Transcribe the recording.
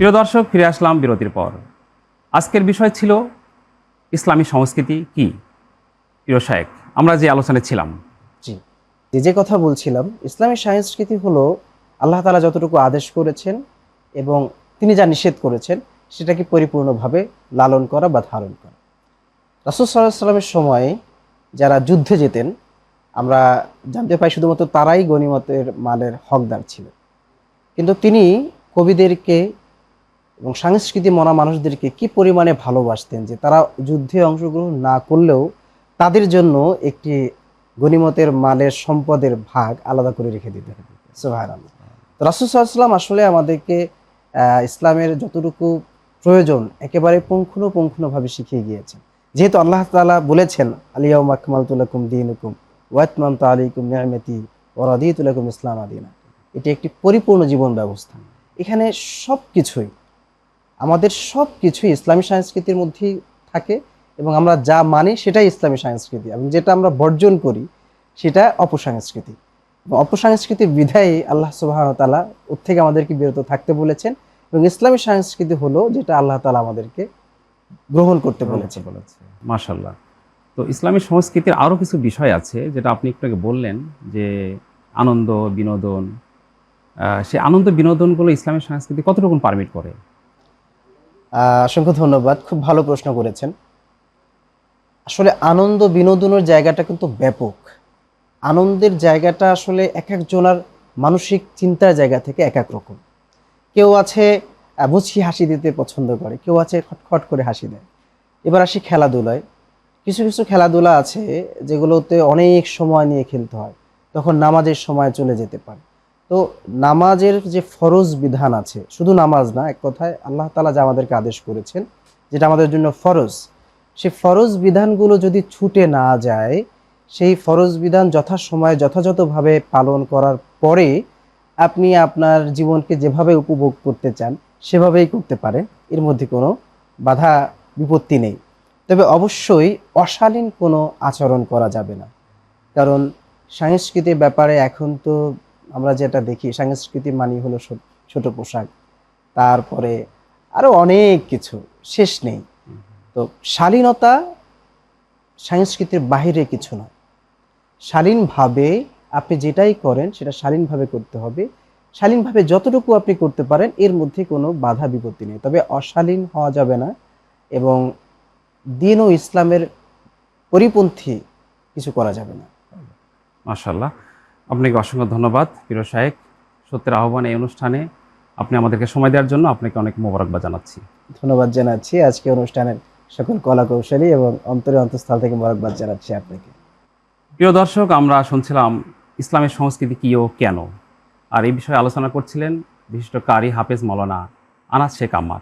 প্রিয় দর্শক, ফিরে আসলাম বিরতির পর। আজকের বিষয় ছিল ইসলামী সংস্কৃতি কি। প্রিয় শায়েখ, আমরা যে আলোচনায় ছিলাম। জি, যে কথা বলছিলাম, ইসলামী সংস্কৃতি হলো আল্লাহ তাআলা যতটুকু আদেশ করেছেন এবং তিনি যা নিষেধ করেছেন সেটাকে পরিপূর্ণভাবে লালন করা বা ধারণ করা। রাসূল সাল্লাল্লাহু আলাইহি ওয়াসাল্লামের সময়ে যারা যুদ্ধে যেতেন, আমরা জানতে পাই শুধুমাত্র তারাই গনিমতের মালের হকদার ছিলেন। কিন্তু তিনি কবিদেরকে এবং সংস্কৃতি মনা মানুষদেরকে কি পরিমাণে ভালোবাসতেন যে তারা যুদ্ধে অংশগ্রহণ না করলেও তাদের জন্য একটি গনিমতের মালের সম্পদের ভাগ আলাদা করে রেখে দিতে হবে। সুবহানাল্লাহ। তো রাসূল সাল্লাল্লাহু আলাইহি ওয়াসাল্লাম আসলে আমাদেরকে ইসলামের যতটুকু প্রয়োজন একেবারে পুঙ্খানুপুঙ্খভাবে শিখিয়ে গিয়েছেন। যেহেতু আল্লাহ তাআলা বলেছেন, আল-ইয়াউমা আকমালতু লাকুম দীনাকুম ওয়া আতমামতু আলাইকুম নি'মাতি ওয়া রাদিতু লাকুম ইসলামা দীনা। এটি একটি পরিপূর্ণ জীবন ব্যবস্থা। এখানে সবকিছুই আমাদের সবকিছুই ইসলামী সংস্কৃতির মধ্যেই থাকে এবং আমরা যা মানি সেটাই ইসলামী সংস্কৃতি এবং যেটা আমরা বর্জন করি সেটা অপসংস্কৃতি। এবং অপসংস্কৃতির বিধায় আল্লাহ সুবহানাহু ওয়া তাআলা ওর থেকে আমাদেরকে বিরত থাকতে বলেছেন এবং ইসলামী সংস্কৃতি হলো যেটা আল্লাহ তাআলা আমাদেরকে গ্রহণ করতে বলেছেন। মাশাআল্লাহ। তো ইসলামী সংস্কৃতির আরও কিছু বিষয় আছে যেটা আপনি একটু আগে বললেন, যে আনন্দ বিনোদন। সে আনন্দ বিনোদনগুলো ইসলামী সংস্কৃতি কতটুকু পারমিট করে? অসংখ্য ধন্যবাদ, খুব ভালো প্রশ্ন করেছেন। আসলে আনন্দ বিনোদনের জায়গাটা কিন্তু ব্যাপক। আনন্দের জায়গাটা আসলে এক একজনের মানসিক চিন্তার জায়গা থেকে এক এক রকম। কেউ আছে মুচকি হাসি দিতে পছন্দ করে, কেউ আছে খটখট করে হাসি দেয়। এবার আসি খেলাধুলায়। কিছু কিছু খেলাধুলা আছে যেগুলোতে অনেক সময় নিয়ে খেলতে হয়, তখন নামাজের সময় চলে যেতে পারে। তো নামাজের যে ফরজ বিধান আছে, শুধু নামাজ না, এক কথায় আল্লাহ তাআলা যা আমাদেরকে আদেশ করেছেন যেটা আমাদের জন্য ফরজ, সেই ফরজ বিধানগুলো যদি ছুটে না যায়, সেই ফরজ বিধান যথাসময়ে যথাযথভাবে পালন করার পরে আপনি আপনার জীবনকে যেভাবে উপভোগ করতে চান সেভাবেই করতে পারেন, এর মধ্যে কোনো বাধা বিপত্তি নেই। তবে অবশ্যই অশালীন কোনো আচরণ করা যাবে না, কারণ সংস্কৃতির ব্যাপারে এখন তো আমরা যেটা দেখি, সংস্কৃতি মানে হলো ছোট পোশাক, তারপরে আরও অনেক কিছু, শেষ নেই। তো শালীনতা সংস্কৃতির বাহিরে কিছু নয়। শালীনভাবে আপনি যেটাই করেন সেটা শালীনভাবে করতে হবে। শালীনভাবে যতটুকু আপনি করতে পারেন এর মধ্যে কোনো বাধা বিপত্তি নেই, তবে অশালীন হওয়া যাবে না এবং দ্বীন ও ইসলামের পরিপন্থী কিছু করা যাবে না। মাশাআল্লাহ, আপনাকে অসংখ্য ধন্যবাদ প্রিয় শায়েখ। সত্যের আহ্বান এই অনুষ্ঠানে আপনি আমাদেরকে সময় দেওয়ার জন্য আপনাকে অনেক মোবারকবাদ জানাচ্ছি। ধন্যবাদ জানাচ্ছি আজকে অনুষ্ঠানের সকল কলা কৌশলী এবং অন্তঃস্থল থেকে মোবারকবাদ জানাচ্ছি আপনাকে। প্রিয় দর্শক, আমরা শুনছিলাম ইসলামের সংস্কৃতি কী ও কেন, আর এই বিষয়ে আলোচনা করছিলেন বিশিষ্ট কারি হাফেজ মাওলানা আনাস শেখ আম্মার।